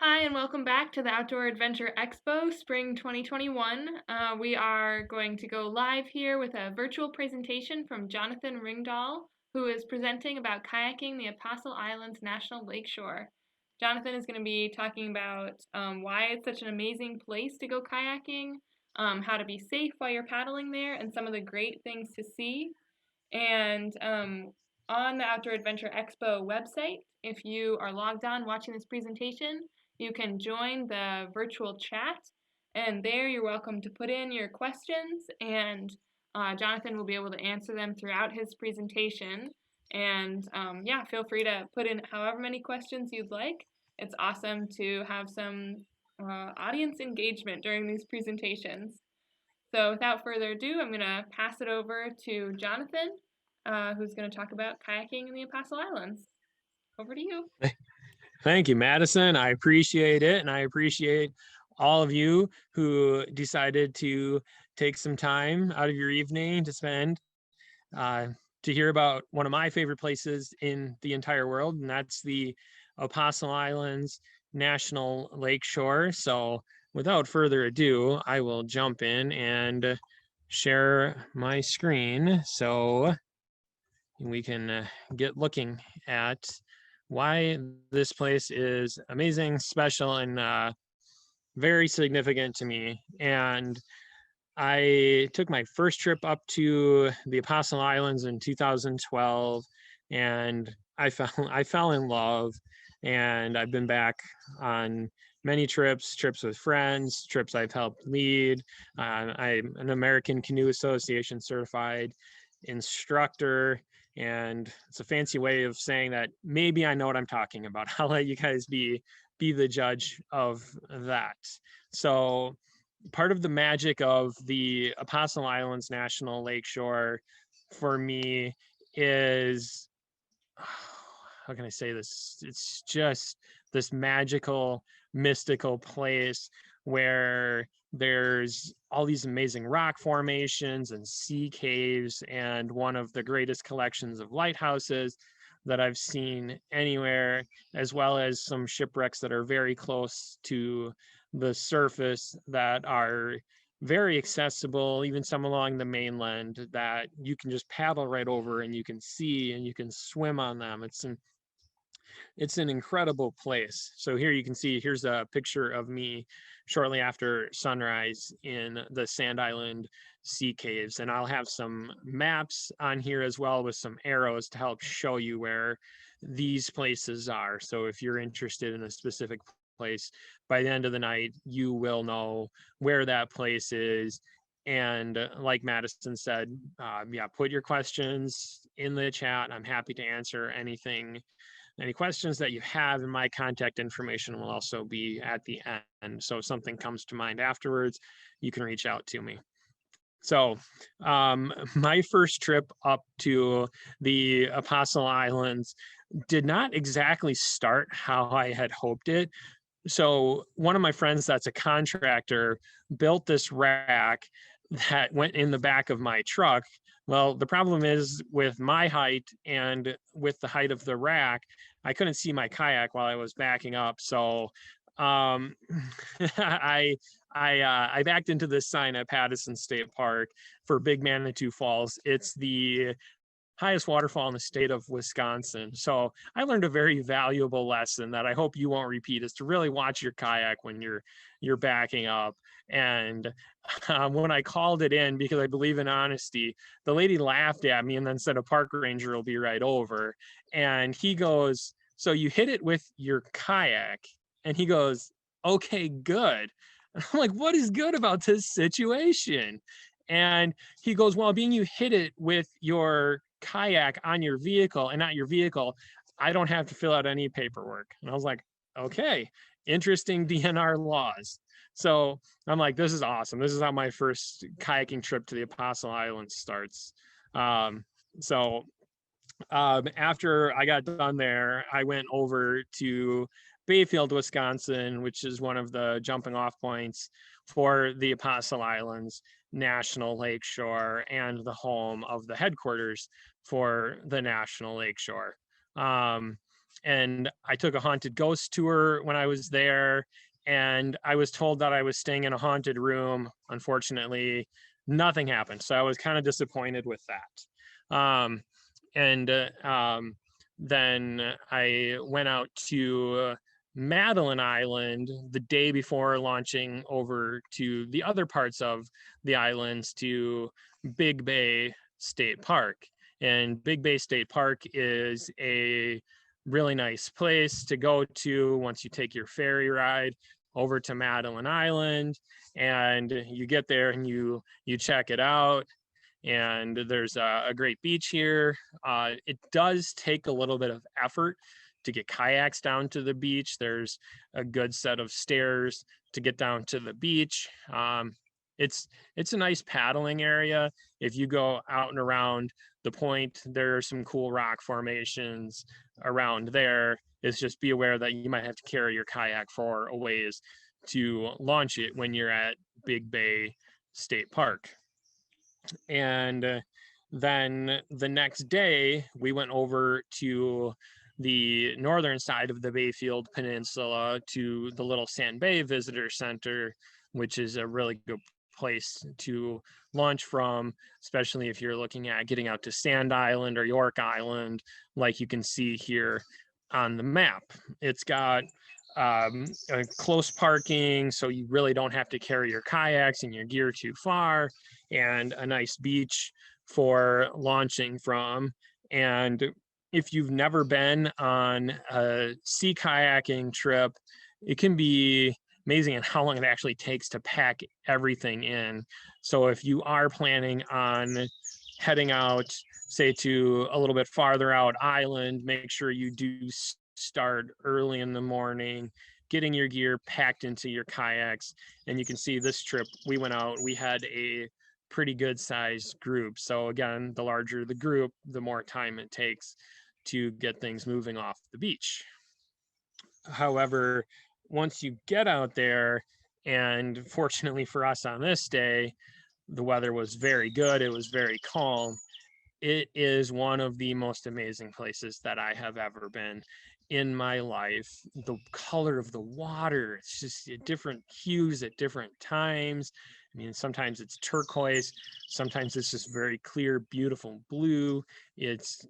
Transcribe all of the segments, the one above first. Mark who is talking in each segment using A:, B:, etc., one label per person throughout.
A: Hi, and welcome back to the Outdoor Adventure Expo Spring 2021. We are going to go live here with a virtual presentation from Jonathan Ringdahl, who is presenting about kayaking the Apostle Islands National Lakeshore. Jonathan is going to be talking about why it's such an amazing place to go kayaking, how to be safe while you're paddling there, and some of the great things to see. And on the Outdoor Adventure Expo website, if you are logged on watching this presentation, you can join the virtual chat, and there you're welcome to put in your questions, and Jonathan will be able to answer them throughout his presentation. And yeah, feel free to put in however many questions you'd like. It's awesome to have some audience engagement during these presentations. So without further ado, I'm going to pass it over to Jonathan, who's going to talk about kayaking in the Apostle Islands. Over to you.
B: Thank you, Madison. I appreciate it. And I appreciate all of you who decided to take some time out of your evening to spend to hear about one of my favorite places in the entire world, and that's the Apostle Islands National Lakeshore. So without further ado, I will jump in and share my screen so we can get looking at why this place is amazing, special, and very significant to me. And I took my first trip up to the Apostle Islands in 2012, and I fell in love. And I've been back on many trips with friends, trips I've helped lead. I'm an American Canoe Association certified instructor, and it's a fancy way of saying that maybe I know what I'm talking about. I'll let you guys be the judge of that. So part of the magic of the Apostle Islands National Lakeshore for me is, how can I say this? It's just this magical, mystical place where there's all these amazing rock formations and sea caves, and one of the greatest collections of lighthouses that I've seen anywhere, as well as some shipwrecks that are very close to the surface that are very accessible, even some along the mainland that you can just paddle right over and you can see and you can swim on them. It's an incredible place. So here you can see, here's a picture of me shortly after sunrise in the Sand Island Sea Caves. And I'll have some maps on here as well with some arrows to help show you where these places are. So if you're interested in a specific place, by the end of the night, you will know where that place is. And like Madison said, yeah, put your questions in the chat. I'm happy to answer any questions that you have, and my contact information will also be at the end. So if something comes to mind afterwards, you can reach out to me. So my first trip up to the Apostle Islands did not exactly start how I had hoped it. So one of my friends that's a contractor built this rack that went in the back of my truck. Well, the problem is with my height and with the height of the rack, I couldn't see my kayak while I was backing up. So um, I backed into this sign at Pattison State Park for Big Manitou Falls. It's the highest waterfall in the state of Wisconsin. So I learned a very valuable lesson that I hope you won't repeat, is to really watch your kayak when you're backing up. And when I called it in, because I believe in honesty, the lady laughed at me and then said a park ranger will be right over. And he goes, "So you hit it with your kayak?" And he goes, "Okay, good." And I'm like, "What is good about this situation?" And he goes, "Well, being you hit it with your kayak on your vehicle and not your vehicle, I don't have to fill out any paperwork." And I was like, "Okay, interesting DNR laws." So I'm like, this is awesome. This is how my first kayaking trip to the Apostle Islands starts. So after I got done there, I went over to Bayfield, Wisconsin, which is one of the jumping off points for the Apostle Islands National Lakeshore and the home of the headquarters for the National Lakeshore. and I took a haunted ghost tour when I was there, and I was told that I was staying in a haunted room. Unfortunately, nothing happened, so I was kind of disappointed with that. And Then I went out to Madeline Island the day before launching over to the other parts of the islands to Big Bay State Park. And Big Bay State Park is a really nice place to go to once you take your ferry ride over to Madeline Island, and you get there and you check it out. And there's a great beach here. It does take a little bit of effort to get kayaks down to the beach. There's a good set of stairs to get down to the beach. It's a nice paddling area. If you go out and around the point, there are some cool rock formations around there. It's just be aware that you might have to carry your kayak for a ways to launch it when you're at Big Bay State Park. And then the next day, we went over to the northern side of the Bayfield Peninsula to the Little Sand Bay Visitor Center, which is a really good place to launch from, especially if you're looking at getting out to Sand Island or York Island, like you can see here on the map. It's got close parking, so you really don't have to carry your kayaks and your gear too far, and a nice beach for launching from. And if you've never been on a sea kayaking trip, it can be amazing at how long it actually takes to pack everything in. So if you are planning on heading out, say to a little bit farther out island, make sure you do start early in the morning, getting your gear packed into your kayaks. And you can see this trip we went out, we had a pretty good sized group. So again, the larger the group, the more time it takes to get things moving off the beach. However, once you get out there, and fortunately for us on this day, the weather was very good, it was very calm. It is one of the most amazing places that I have ever been in my life. The color of the water, it's just different hues at different times. I mean, sometimes it's turquoise, sometimes it's just very clear, beautiful blue. It's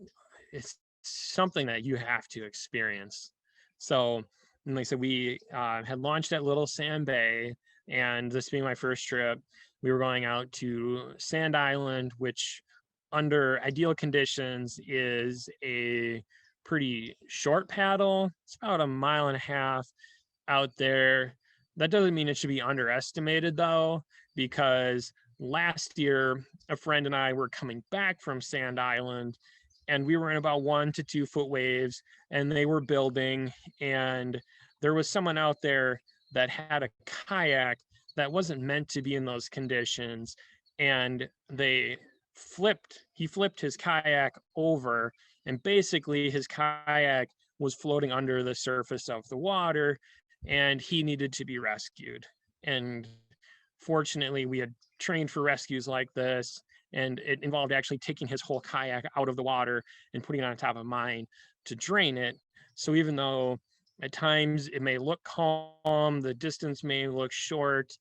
B: something that you have to experience. So, and like I said, we had launched at Little Sand Bay, and this being my first trip, we were going out to Sand Island, which under ideal conditions is a pretty short paddle. It's about 1.5 miles out there. That doesn't mean it should be underestimated though, because last year a friend and I were coming back from Sand Island, and we were in about 1 to 2 foot waves, and they were building, and there was someone out there that had a kayak that wasn't meant to be in those conditions, and he flipped his kayak over, and basically his kayak was floating under the surface of the water, and he needed to be rescued. And fortunately, we had trained for rescues like this, and it involved actually taking his whole kayak out of the water and putting it on top of mine to drain it. So even though at times it may look calm, the distance may look short,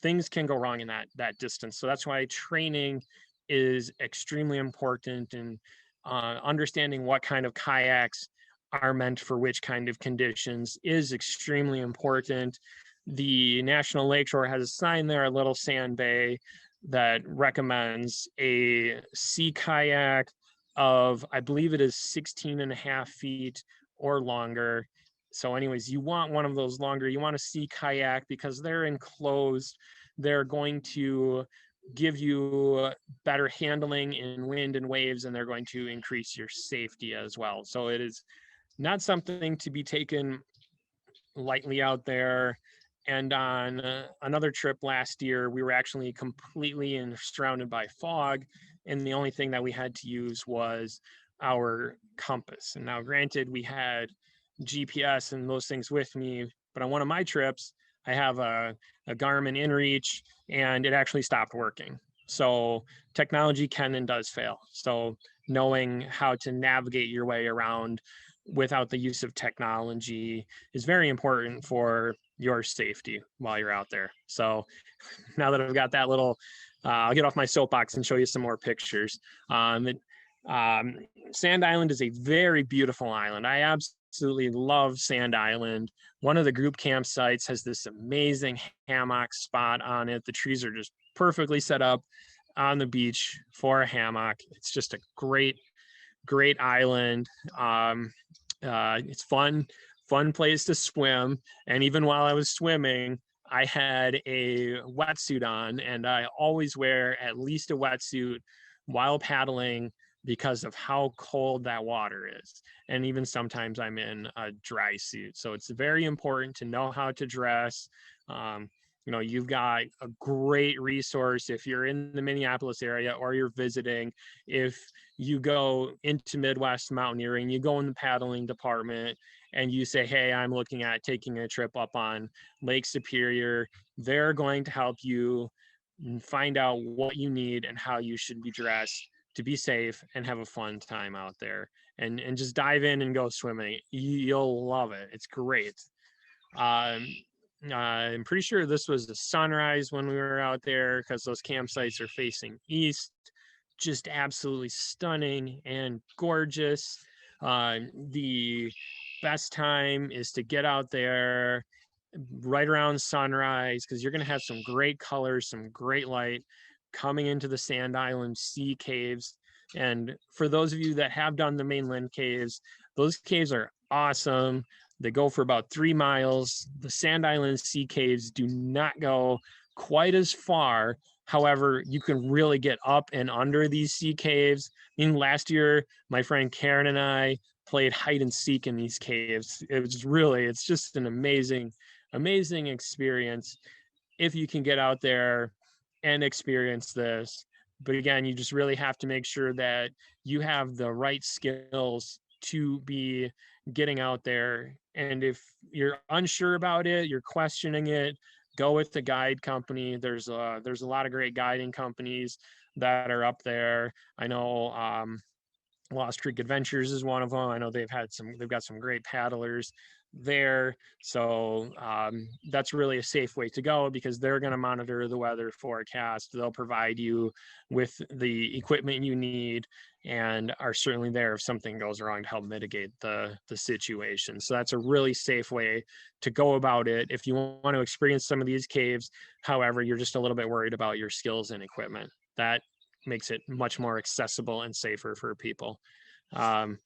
B: things can go wrong in that distance. So that's why training is extremely important, and understanding what kind of kayaks are meant for which kind of conditions is extremely important. The National Lakeshore has a sign there at Little Sand Bay that recommends a sea kayak of, I believe it is 16.5 feet or longer. So anyways, you want one of those longer, you want a sea kayak because they're enclosed. They're going to give you better handling in wind and waves, and they're going to increase your safety as well. So it is not something to be taken lightly out there. And on another trip last year, we were actually completely surrounded by fog, and the only thing that we had to use was our compass. And now granted, we had GPS and those things with me, but on one of my trips, I have a Garmin Inreach, and it actually stopped working. So technology can and does fail. So knowing how to navigate your way around without the use of technology is very important for your safety while you're out there. So now that I've got that little, I'll get off my soapbox and show you some more pictures. Um, Sand Island is a very beautiful island. I absolutely love Sand Island. One of the group campsites has this amazing hammock spot on it. The trees are just perfectly set up on the beach for a hammock. It's just a great island. It's fun place to swim. And even while I was swimming, I had a wetsuit on, and I always wear at least a wetsuit while paddling because of how cold that water is. And even sometimes I'm in a dry suit. So it's very important to know how to dress. You've got a great resource if you're in the Minneapolis area or you're visiting. If you go into Midwest mountaineering, you go in the paddling department and you say, hey, I'm looking at taking a trip up on Lake Superior, they're going to help you find out what you need and how you should be dressed to be safe and have a fun time out there. And just dive in and go swimming. You'll love it. It's great. I'm pretty sure this was the sunrise when we were out there because those campsites are facing east. Just absolutely stunning and gorgeous. The best time is to get out there right around sunrise because you're going to have some great colors, some great light coming into the Sand Island Sea Caves. And for those of you that have done the Mainland Caves, those caves are awesome. They go for about 3 miles. The Sand Island Sea Caves do not go quite as far. However, you can really get up and under these sea caves. Last year, my friend Karen and I played hide and seek in these caves. It's just an amazing experience if you can get out there and experience this. But again, you just really have to make sure that you have the right skills to be getting out there. And if you're unsure about it, you're questioning it, go with the guide company. There's a lot of great guiding companies that are up there. I know Lost Creek Adventures is one of them. I know they've got some great paddlers there. So that's really a safe way to go because they're going to monitor the weather forecast. They'll provide you with the equipment you need and are certainly there if something goes wrong to help mitigate the situation. So that's a really safe way to go about it. If you want to experience some of these caves, however, you're just a little bit worried about your skills and equipment, that makes it much more accessible and safer for people. I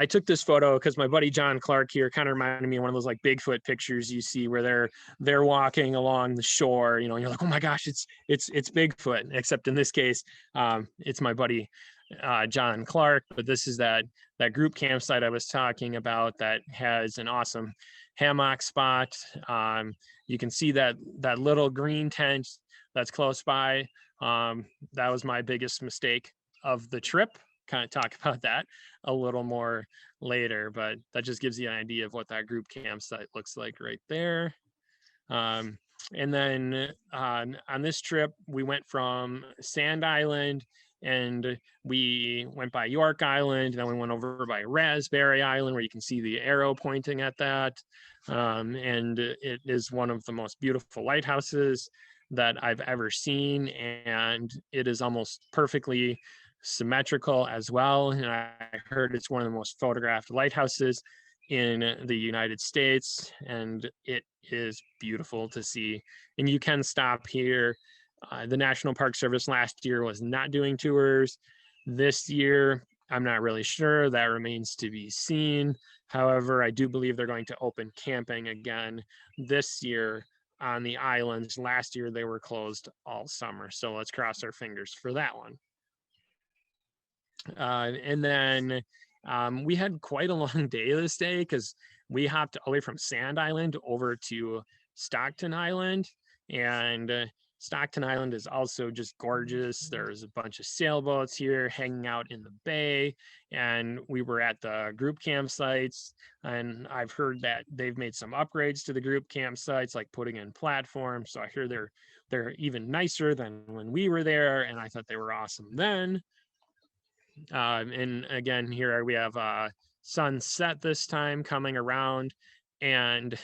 B: took this photo because my buddy John Clark here kind of reminded me of one of those like Bigfoot pictures you see where they're walking along the shore, and you're like, oh my gosh, it's Bigfoot. Except in this case, it's my buddy John Clark. But this is that group campsite I was talking about that has an awesome hammock spot. You can see that little green tent that's close by. That was my biggest mistake of the trip. Kind of talk about that a little more later, but that just gives you an idea of what that group campsite looks like right there. And then on this trip, we went from Sand Island and we went by York Island. Then we went over by Raspberry Island where you can see the arrow pointing at that. And it is one of the most beautiful lighthouses that I've ever seen. And it is almost perfectly symmetrical as well. And I heard it's one of the most photographed lighthouses in the United States, and it is beautiful to see. And you can stop here. The National Park Service last year was not doing tours. This year, I'm not really sure. That remains to be seen. However, I do believe they're going to open camping again this year on the islands. Last year, they were closed all summer. So let's cross our fingers for that one. And then we had quite a long day this day because we hopped away from Sand Island over to Stockton Island. And Stockton Island is also just gorgeous. There's a bunch of sailboats here hanging out in the bay. And we were at the group campsites. And I've heard that they've made some upgrades to the group campsites, like putting in platforms. So I hear they're even nicer than when we were there. And I thought they were awesome then. And again, here we have sunset this time coming around. And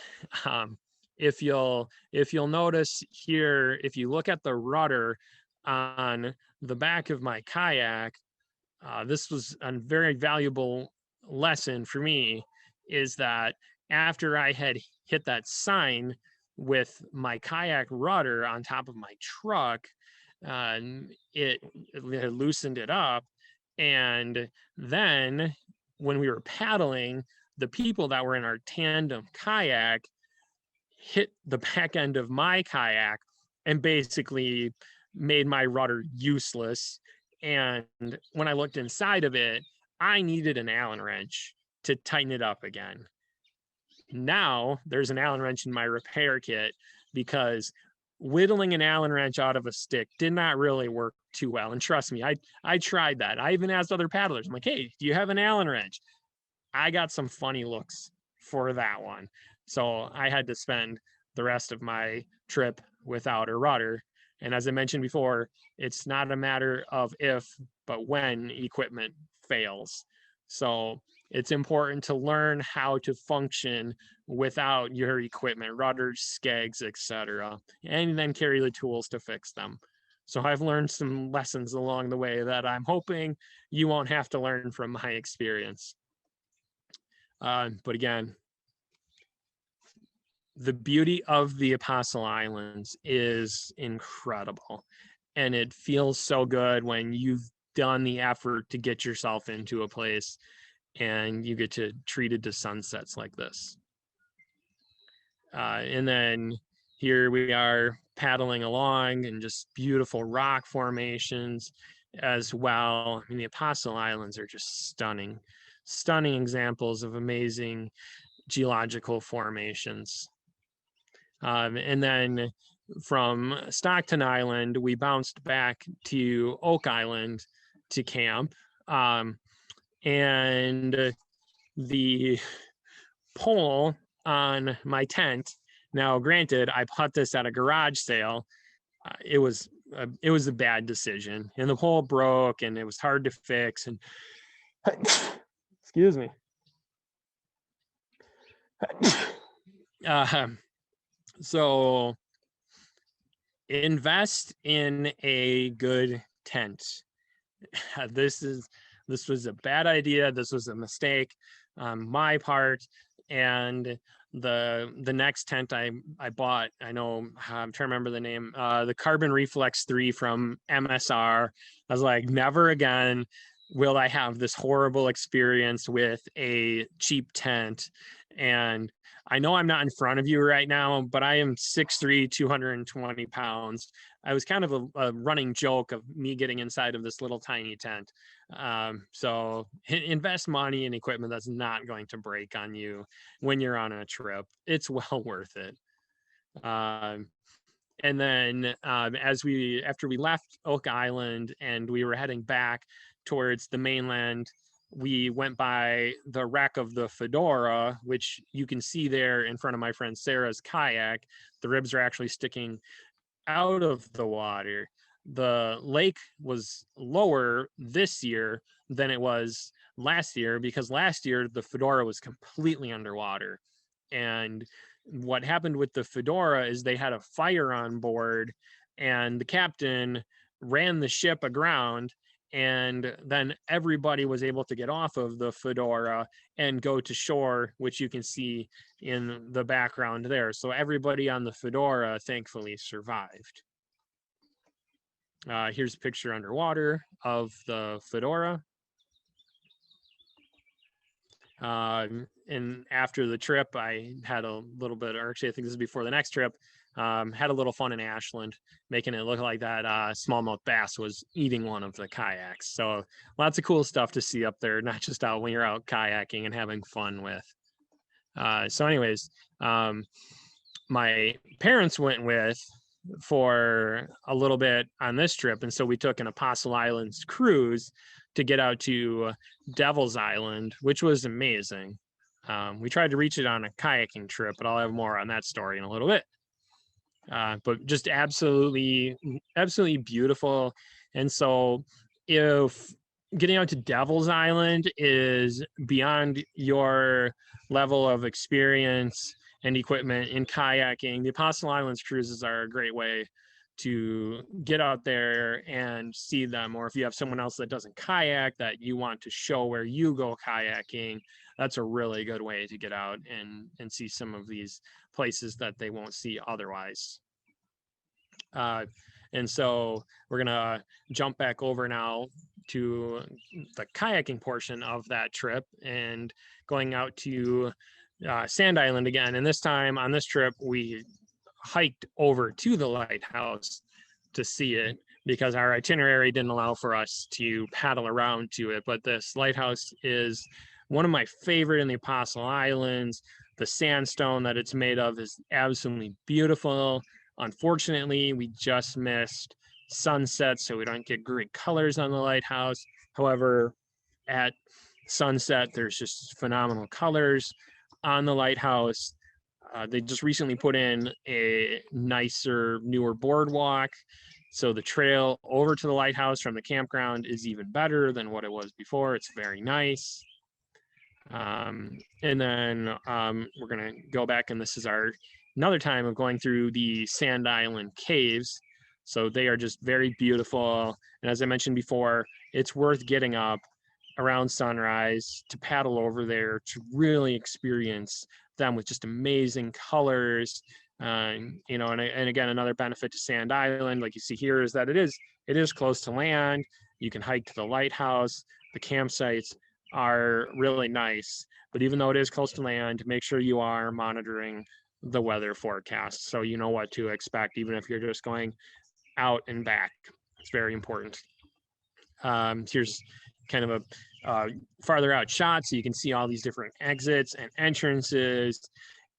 B: if you'll notice here, if you look at the rudder on the back of my kayak, this was a very valuable lesson for me, is that after I had hit that sign with my kayak rudder on top of my truck, it loosened it up. And then when we were paddling, the people that were in our tandem kayak hit the back end of my kayak and basically made my rudder useless. And when I looked inside of it, I needed an Allen wrench to tighten it up again. Now there's an Allen wrench in my repair kit, because whittling an Allen wrench out of a stick did not really work too well. And trust me, I tried that. I even asked other paddlers, I'm like, hey, do you have an Allen wrench? I got some funny looks for that one. So I had to spend the rest of my trip without a rudder. And as I mentioned before, it's not a matter of if, but when equipment fails. So it's important to learn how to function without your equipment, rudders, skegs, etc., and then carry the tools to fix them. So I've learned some lessons along the way that I'm hoping you won't have to learn from my experience. But again, the beauty of the Apostle Islands is incredible. And it feels so good when you've done the effort to get yourself into a place and you get to treat it to sunsets like this. And then here we are paddling along and just beautiful rock formations as well. I mean, the Apostle Islands are just stunning, stunning examples of amazing geological formations. And then from Stockton Island, we bounced back to Oak Island to camp. And the pole on my tent, now granted, I bought this at a garage sale. It was a bad decision, and the pole broke and it was hard to fix. And excuse me. So invest in a good tent. This was a bad idea. This was a mistake on my part. And the next tent I bought, I know, I'm trying to remember the name, the Carbon Reflex 3 from MSR. I was like, never again will I have this horrible experience with a cheap tent. And I know I'm not in front of you right now, but I am 6'3", 220 pounds. I was kind of a running joke of me getting inside of this little tiny tent. So invest money in equipment that's not going to break on you when you're on a trip. It's well worth it. And then after we left Oak Island and we were heading back towards the mainland, we went by the wreck of the Fedora, which you can see there in front of my friend Sarah's kayak. The ribs are actually sticking out of the water. The lake was lower this year than it was last year, because last year the Fedora was completely underwater. And what happened with the Fedora is they had a fire on board, and the captain ran the ship aground, and then everybody was able to get off of the Fedora and go to shore, which you can see in the background there. So everybody on the Fedora thankfully survived. Here's a picture underwater of the Fedora. And after the trip, I had a little bit, or actually I think this is before the next trip, had a little fun in Ashland, making it look like that smallmouth bass was eating one of the kayaks. So lots of cool stuff to see up there, not just out when you're out kayaking and having fun with. So anyways, my parents went with for a little bit on this trip. And so we took an Apostle Islands cruise to get out to Devil's Island, which was amazing. We tried to reach it on a kayaking trip, but I'll have more on that story in a little bit. But just absolutely beautiful. And so if getting out to Devil's Island is beyond your level of experience and equipment in kayaking. The Apostle Islands cruises are a great way to get out there and see them. Or if you have someone else that doesn't kayak that you want to show where you go kayaking, that's a really good way to get out and see some of these places that they won't see otherwise. And so we're gonna jump back over now to the kayaking portion of that trip and going out to Sand Island again. And this time on this trip, we hiked over to the lighthouse to see it because our itinerary didn't allow for us to paddle around to it. But this lighthouse is one of my favorite in the Apostle Islands. The sandstone that it's made of is absolutely beautiful. Unfortunately, we just missed sunset, so we don't get great colors on the lighthouse. However, at sunset, there's just phenomenal colors on the lighthouse. They just recently put in a nicer, newer boardwalk. So the trail over to the lighthouse from the campground is even better than what it was before. It's very nice. And then we're going to go back, and this is another time of going through the Sand Island Caves. So they are just very beautiful. And as I mentioned before, it's worth getting up around sunrise to paddle over there to really experience them with just amazing colors. And again, another benefit to Sand Island, like you see here, is that it is close to land. You can hike to the lighthouse. The campsites are really nice, but even though it is close to land, make sure you are monitoring the weather forecast so you know what to expect, even if you're just going out and back. It's very important. Here's kind of a farther out shot so you can see all these different exits and entrances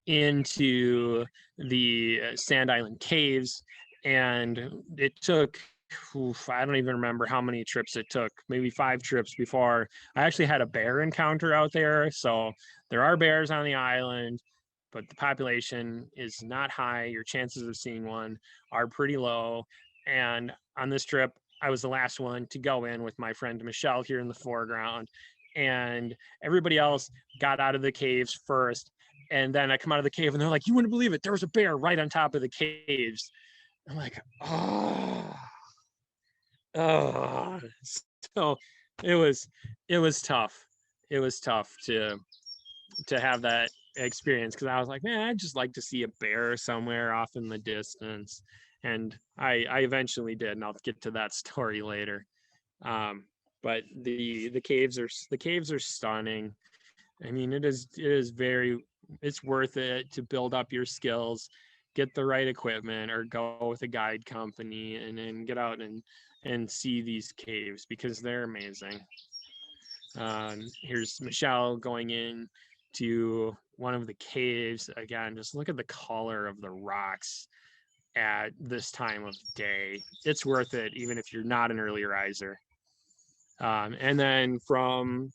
B: into the Sand Island Caves. And it took, I don't even remember how many trips it took, maybe 5 trips before I actually had a bear encounter out there. So there are bears on the island, but the population is not high. Your chances of seeing one are pretty low. And on this trip, I was the last one to go in with my friend Michelle here in the foreground. And everybody else got out of the caves first. And then I come out of the cave and they're like, you wouldn't believe it, there was a bear right on top of the caves. I'm like, oh. So it was tough. It was tough to have that experience because I was like, man, I'd just like to see a bear somewhere off in the distance. And I eventually did, and I'll get to that story later. But the caves are stunning. I mean, it's worth it to build up your skills, get the right equipment, or go with a guide company and then get out and see these caves because they're amazing. Here's Michelle going in to one of the caves. Again, just look at the color of the rocks at this time of day. It's worth it, even if you're not an early riser. And then from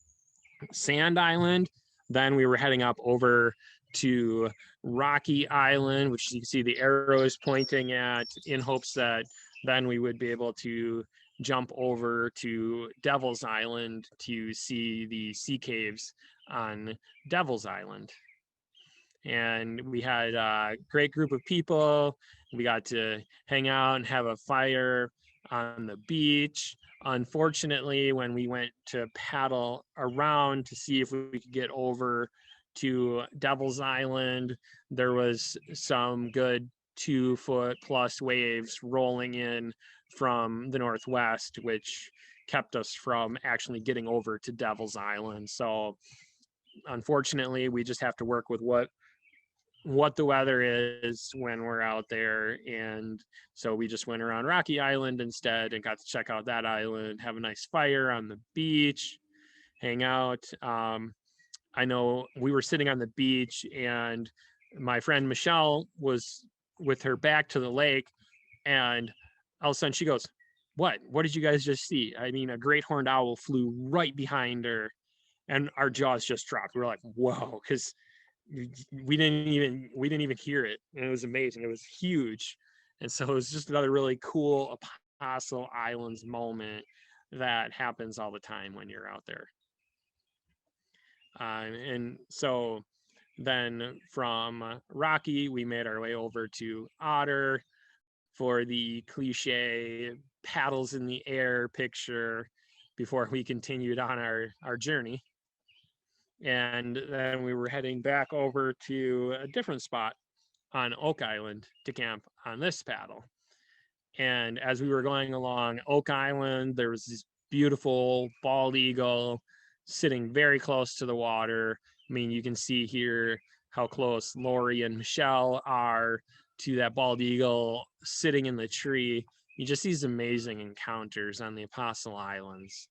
B: Sand Island, then we were heading up over to Rocky Island, which you can see the arrow is pointing at, in hopes that then we would be able to jump over to Devil's Island to see the sea caves on Devil's Island. And we had a great group of people. We got to hang out and have a fire on the beach. Unfortunately, when we went to paddle around to see if we could get over to Devil's Island, there was some good 2-foot plus waves rolling in from the northwest, which kept us from actually getting over to Devil's Island. So unfortunately, we just have to work with what the weather is when we're out there. And so we just went around Rocky Island instead and got to check out that island, have a nice fire on the beach, hang out. I know we were sitting on the beach and my friend Michelle was with her back to the lake, and all of a sudden she goes, what did you guys just see? I mean, a great horned owl flew right behind her, and our jaws just dropped. We were like, whoa, because we didn't even hear it, and it was amazing. It was huge. And so it was just another really cool Apostle Islands moment that happens all the time when you're out there. And so then from Rocky, we made our way over to Otter for the cliche paddles in the air picture before we continued on our journey. And then we were heading back over to a different spot on Oak Island to camp on this paddle. And as we were going along Oak Island, there was this beautiful bald eagle sitting very close to the water. I mean, you can see here how close Lori and Michelle are to that bald eagle sitting in the tree. You just these amazing encounters on the Apostle Islands.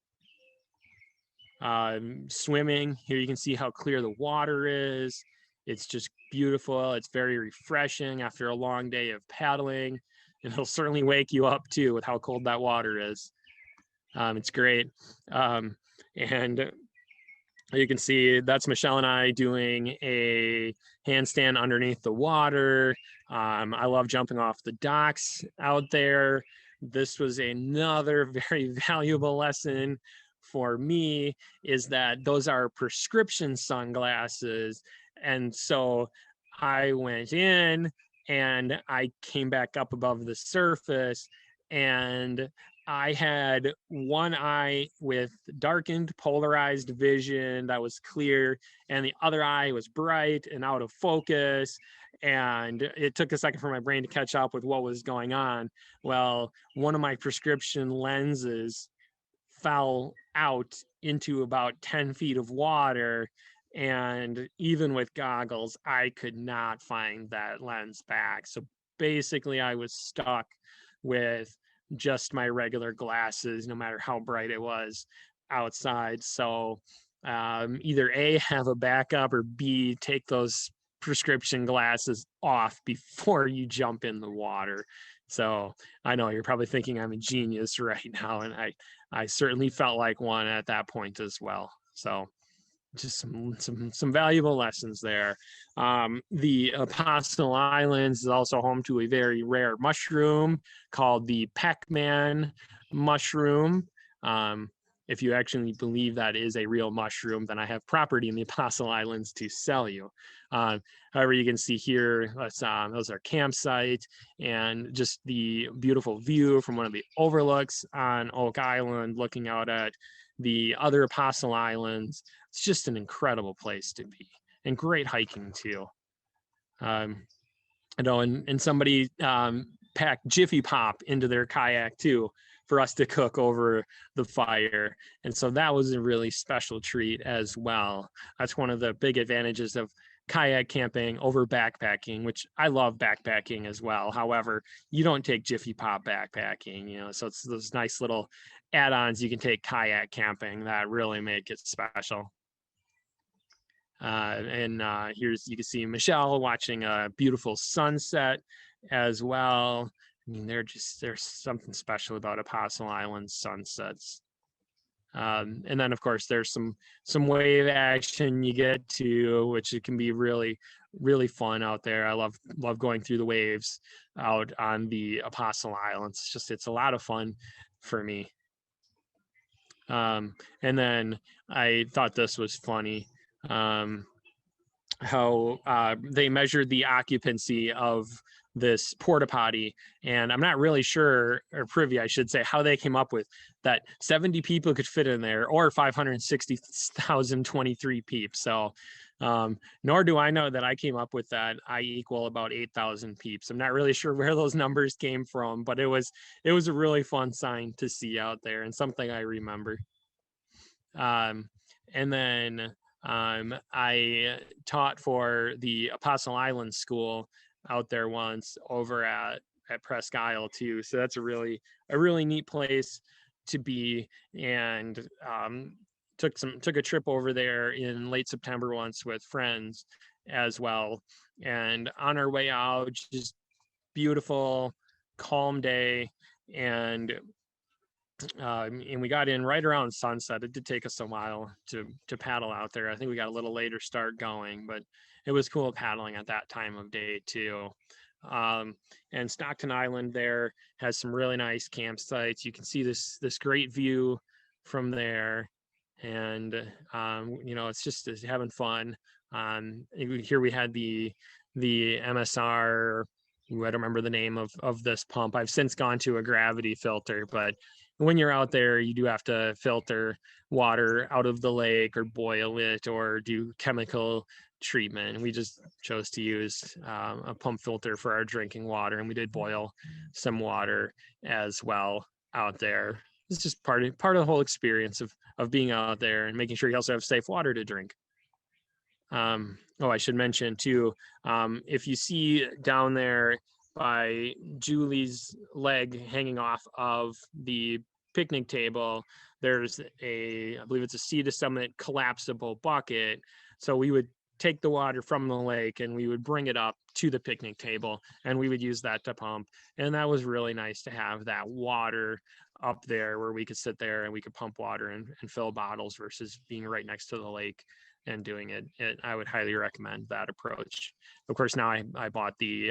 B: Swimming, here you can see how clear the water is. It's just beautiful. It's very refreshing after a long day of paddling. And it'll certainly wake you up too with how cold that water is. It's great. And you can see that's Michelle and I doing a handstand underneath the water. I love jumping off the docks out there. This was another very valuable lesson for me, is that those are prescription sunglasses. And so I went in and I came back up above the surface, and I had one eye with darkened, polarized vision that was clear, and the other eye was bright and out of focus. And it took a second for my brain to catch up with what was going on. Well, one of my prescription lenses fell out into about 10 feet of water. And even with goggles, I could not find that lens back. So basically, I was stuck with just my regular glasses, no matter how bright it was outside. So either A, have a backup, or B, take those prescription glasses off before you jump in the water. So I know you're probably thinking I'm a genius right now, and I certainly felt like one at that point as well. So just some valuable lessons there. The Apostle Islands is also home to a very rare mushroom called the Pac-Man mushroom. If you actually believe that is a real mushroom, then I have property in the Apostle Islands to sell you. However, you can see here, those are campsite and just the beautiful view from one of the overlooks on Oak Island, looking out at the other Apostle Islands. It's just an incredible place to be, and great hiking too. You know, and somebody packed Jiffy Pop into their kayak too for us to cook over the fire. And so that was a really special treat as well. That's one of the big advantages of kayak camping over backpacking, which I love backpacking as well. However, you don't take Jiffy Pop backpacking, you know, so it's those nice little add-ons you can take kayak camping that really make it special. Here's, you can see Michelle watching a beautiful sunset as well. I mean, there's something special about Apostle Island sunsets. And then of course there's some wave action you get to, which it can be really, really fun out there. I love going through the waves out on the Apostle Islands. It's a lot of fun for me. And then I thought this was funny. How they measured the occupancy of this porta potty, and I'm not really sure, or privy, I should say, how they came up with that 70 people could fit in there, or 560,023 peeps. So nor do I know that I came up with that I equal about 8,000 peeps. I'm not really sure where those numbers came from, but it was a really fun sign to see out there, and something I remember. And then I taught for the Apostle Island School out there once over at Presque Isle too. So that's a really neat place to be. And took a trip over there in late September once with friends as well. And on our way out, just beautiful, calm day. And we got in right around sunset. It did take us a while to paddle out there. I think we got a little later start going, but it was cool paddling at that time of day too. And Stockton Island there has some really nice campsites. You can see this great view from there. And, it's just having fun. Here we had the MSR, I don't remember the name of this pump. I've since gone to a gravity filter, but when you're out there, you do have to filter water out of the lake or boil it or do chemical treatment. We just chose to use a pump filter for our drinking water, and we did boil some water as well out there. It's just part of the whole experience of being out there and making sure you also have safe water to drink. I should mention too, if you see down there by Julie's leg hanging off of the picnic table, there's I believe it's a Sea to Summit collapsible bucket. So we would take the water from the lake and we would bring it up to the picnic table and we would use that to pump. And that was really nice to have that water up there where we could sit there and we could pump water and fill bottles versus being right next to the lake and doing it. I would highly recommend that approach. Of course, now I bought the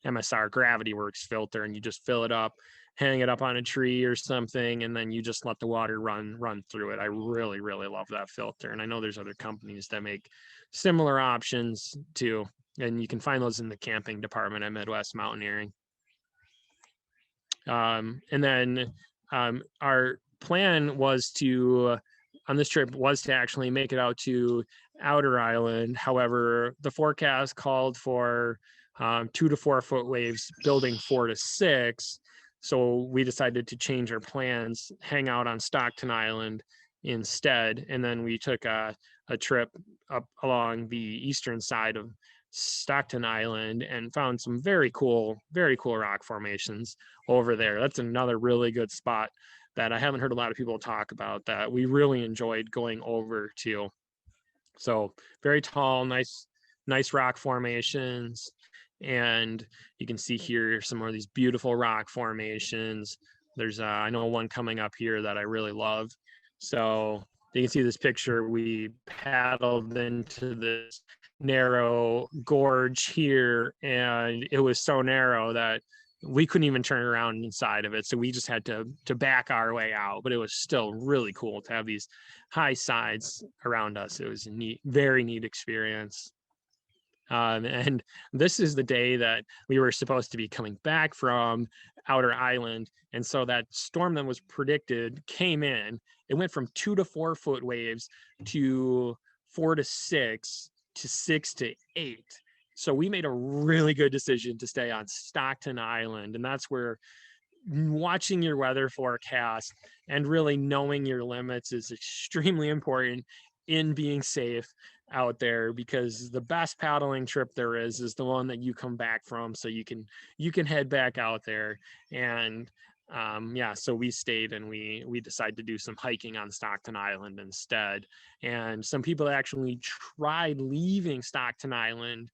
B: Msr Gravityworks filter, and you just fill it up, hang it up on a tree or something, and then you just let the water run through it. I really, really love that filter. And I know there's other companies that make similar options too. And you can find those in the camping department at Midwest Mountaineering. And then our plan was on this trip was to actually make it out to Outer Island. However, the forecast called for 2 to 4 foot waves, building 4 to 6. So we decided to change our plans, hang out on Stockton Island instead. And then we took a trip up along the eastern side of Stockton Island and found some very cool rock formations over there. That's another really good spot that I haven't heard a lot of people talk about that we really enjoyed going over to. So very tall, nice rock formations. And you can see here some of these beautiful rock formations. There's I know one coming up here that I really love. So you can see this picture. We paddled into this narrow gorge here, and it was so narrow that we couldn't even turn around inside of it. So we just had to back our way out, but it was still really cool to have these high sides around us. It was a neat, very neat experience. And this is the day that we were supposed to be coming back from Outer Island. And so that storm that was predicted came in. It went from 2 to 4 foot waves to 4 to 6 to 6 to 8. So we made a really good decision to stay on Stockton Island. And that's where watching your weather forecast and really knowing your limits is extremely important in being safe out there, because the best paddling trip there is the one that you come back from, so you can head back out there. And so we stayed and we decided to do some hiking on Stockton Island instead. And some people actually tried leaving Stockton Island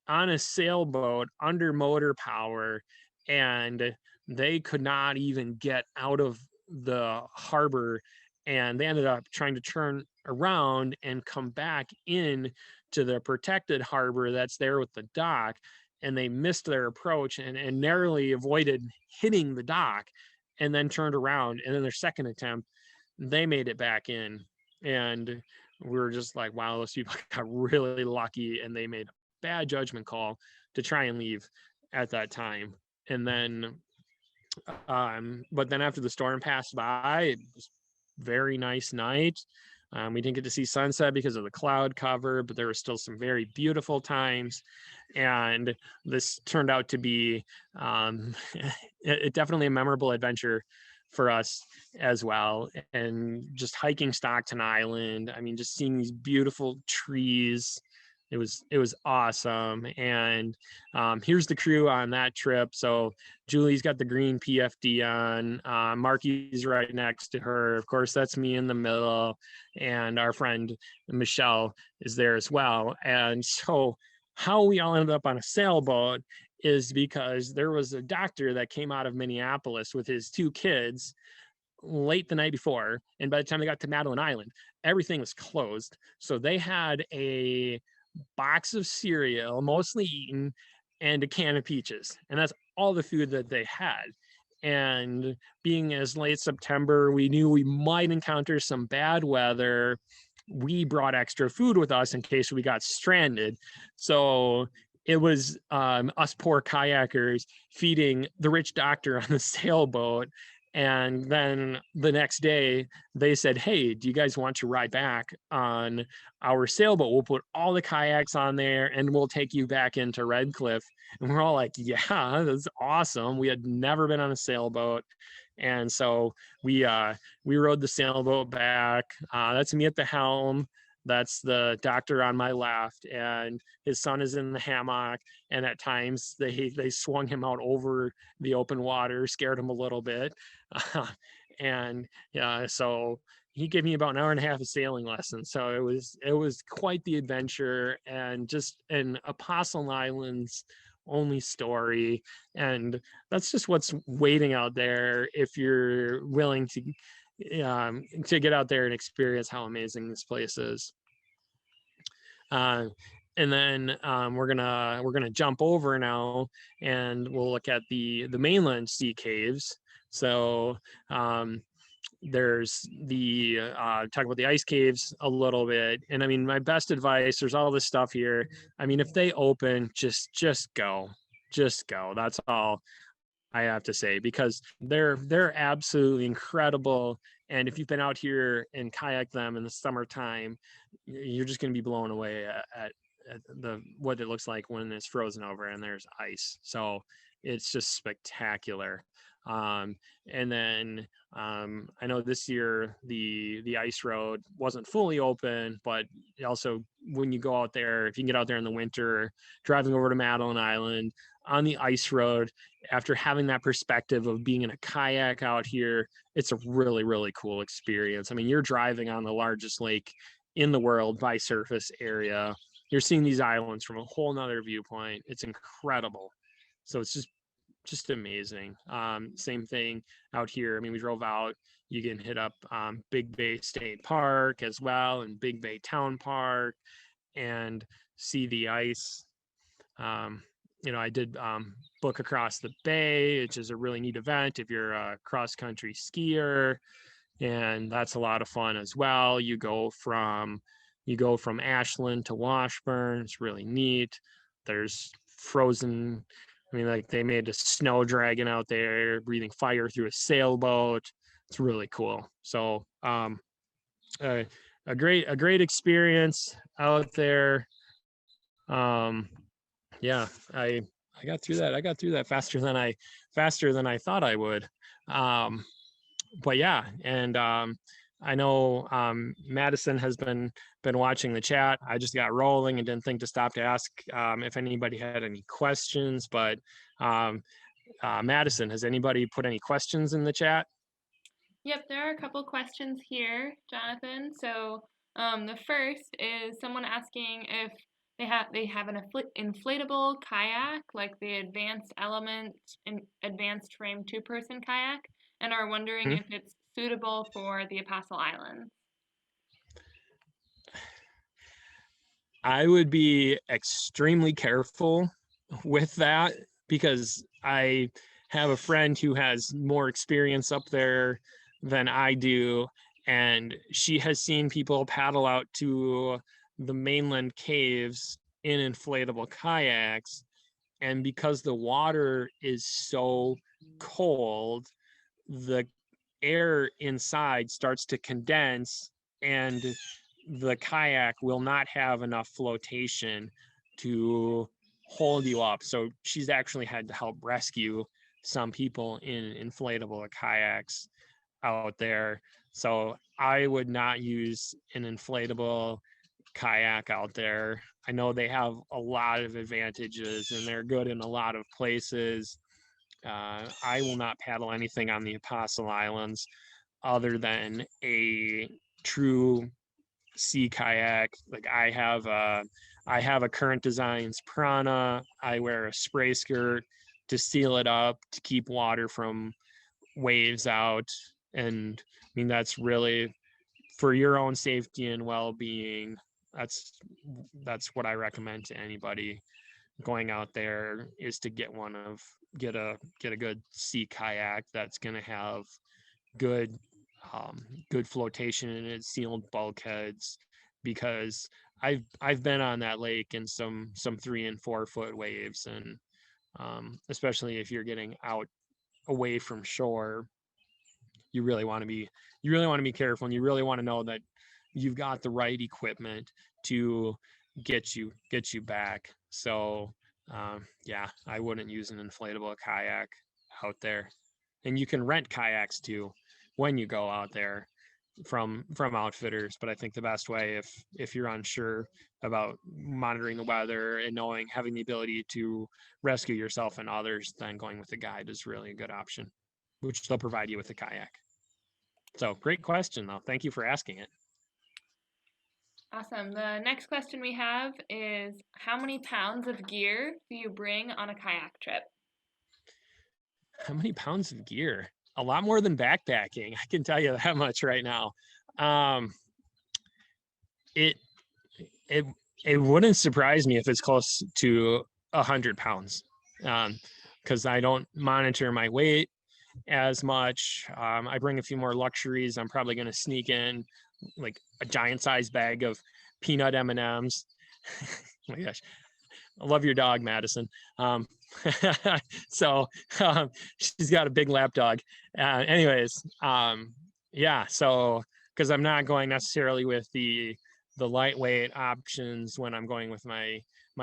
B: on a sailboat under motor power, and they could not even get out of the harbor, and they ended up trying to turn around and come back in to the protected harbor that's there with the dock, and they missed their approach and narrowly avoided hitting the dock, and then turned around, and then their second attempt they made it back in. And we were just like, wow, those people got really lucky, and they made a bad judgment call to try and leave at that time. And then but then after the storm passed by, it was a very nice night. We didn't get to see sunset because of the cloud cover, but there were still some very beautiful times. And this turned out to be definitely a memorable adventure for us as well. And just hiking Stockton Island, I mean, just seeing these beautiful trees, it was awesome. And here's the crew on that trip. So Julie's got the green PFD on, Marky's right next to her, of course that's me in the middle, and our friend Michelle is there as well. And so how we all ended up on a sailboat is because there was a doctor that came out of Minneapolis with his 2 kids late the night before, and by the time they got to Madeline Island, everything was closed. So they had a box of cereal, mostly eaten, and a can of peaches, and that's all the food that they had. And being as late September, we knew we might encounter some bad weather. We brought extra food with us in case we got stranded. So it was us poor kayakers feeding the rich doctor on the sailboat. And then the next day, they said, "Hey, do you guys want to ride back on our sailboat? We'll put all the kayaks on there and we'll take you back into Red Cliff." And we're all like, "Yeah, that's awesome." We had never been on a sailboat. And so we rode the sailboat back. That's me at the helm. That's the doctor on my left, and his son is in the hammock. And at times they swung him out over the open water, scared him a little bit. And yeah, so he gave me about an hour and a half of sailing lessons. So it was quite the adventure, and just an Apostle Islands only story. And that's just what's waiting out there if you're willing to get out there and experience how amazing this place is. And then we're gonna jump over now, and we'll look at the Mainland Sea Caves. So there's the talk about the ice caves a little bit. And I mean, my best advice, there's all this stuff here. I mean, if they open, just go. That's all I have to say, because they're absolutely incredible. And if you've been out here and kayak them in the summertime, you're just going to be blown away at the what it looks like when it's frozen over and there's ice. So it's just spectacular. And then I know this year the ice road wasn't fully open, but also when you go out there, if you can get out there in the winter, driving over to Madeline Island on the ice road, after having that perspective of being in a kayak out here, it's a really, really cool experience. I mean, you're driving on the largest lake in the world by surface area. You're seeing these islands from a whole nother viewpoint. It's incredible. So it's just amazing. Same thing out here. I mean, we drove out, you can hit up Big Bay State Park as well, and Big Bay Town Park, and see the ice. I did book across the bay, which is a really neat event if you're a cross country skier, and that's a lot of fun as well. You go from Ashland to Washburn. It's really neat. There's frozen, I mean, like they made a snow dragon out there breathing fire through a sailboat. It's really cool. So a great experience out there. Yeah, I got through that. I got through that faster than I thought I would. But yeah, and I know Madison has been watching the chat. I just got rolling and didn't think to stop to ask if anybody had any questions. But Madison, has anybody put any questions in the chat?
A: Yep, there are a couple questions here, Jonathan. So the first is someone asking if they have an inflatable kayak, like the Advanced Element and Advanced Frame two-person kayak, and are wondering if it's suitable for the Apostle Islands.
B: I would be extremely careful with that, because I have a friend who has more experience up there than I do, and she has seen people paddle out to the mainland caves in inflatable kayaks. And because the water is so cold, the air inside starts to condense, and the kayak will not have enough flotation to hold you up. So she's actually had to help rescue some people in inflatable kayaks out there. So I would not use an inflatable kayak out there. I know they have a lot of advantages and they're good in a lot of places. I will not paddle anything on the Apostle Islands other than a true sea kayak. Like I have a Current Designs Prana. I wear a spray skirt to seal it up to keep water from waves out. And I mean, that's really for your own safety and well-being. That's what I recommend to anybody going out there, is to get one of get a good sea kayak that's going to have good good flotation in it, sealed bulkheads, because I've been on that lake in some 3 and 4 foot waves, and especially if you're getting out away from shore, you really want to be careful, and you really want to know that you've got the right equipment to get you back. So yeah, I wouldn't use an inflatable kayak out there. And you can rent kayaks too when you go out there from outfitters. But I think the best way, if you're unsure about monitoring the weather and knowing, having the ability to rescue yourself and others, then going with a guide is really a good option, which they'll provide you with a kayak. So great question though. Thank you for asking it.
A: Awesome. The next question we have is, how many pounds of gear do you bring on a kayak trip?
B: How many pounds of gear? A lot more than backpacking. I can tell you that much right now. It it it wouldn't surprise me if it's close to 100 pounds, because I don't monitor my weight as much. I bring a few more luxuries. I'm probably going to sneak in like a giant size bag of peanut M&Ms. Oh my gosh, I love your dog, Madison. So she's got a big lap dog. Anyways, yeah. So because I'm not going necessarily with the lightweight options when I'm going with my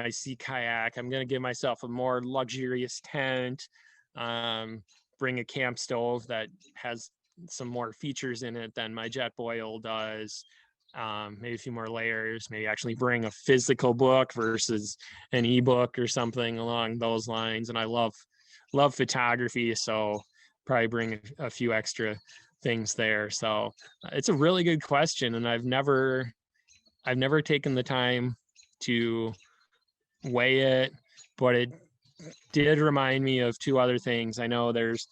B: sea kayak, I'm going to give myself a more luxurious tent. Bring a camp stove that has some more features in it than my Jetboil does. Maybe a few more layers, maybe actually bring a physical book versus an ebook or something along those lines. And I love photography, so probably bring a few extra things there. So it's a really good question, and I've never taken the time to weigh it, but it did remind me of 2 other things. I know there's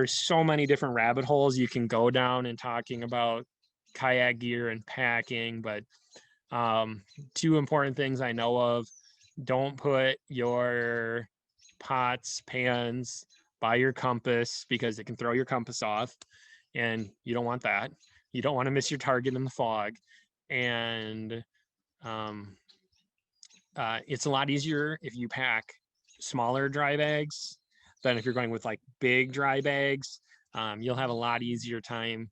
B: so many different rabbit holes you can go down in talking about kayak gear and packing, but 2 important things I know of: don't put your pots, pans by your compass, because it can throw your compass off, and you don't want that. You don't want to miss your target in the fog. And it's a lot easier if you pack smaller dry bags than if you're going with like big dry bags. You'll have a lot easier time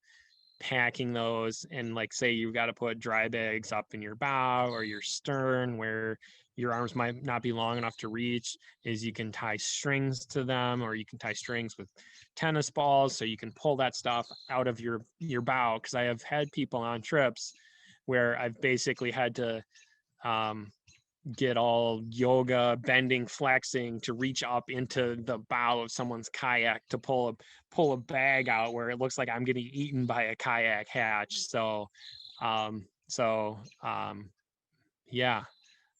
B: packing those. And like, say you've got to put dry bags up in your bow or your stern where your arms might not be long enough to reach, is you can tie strings to them, or you can tie strings with tennis balls so you can pull that stuff out of your bow. Because I have had people on trips where I've basically had to get all yoga, bending, flexing to reach up into the bow of someone's kayak to pull a bag out where it looks like I'm getting eaten by a kayak hatch. So yeah,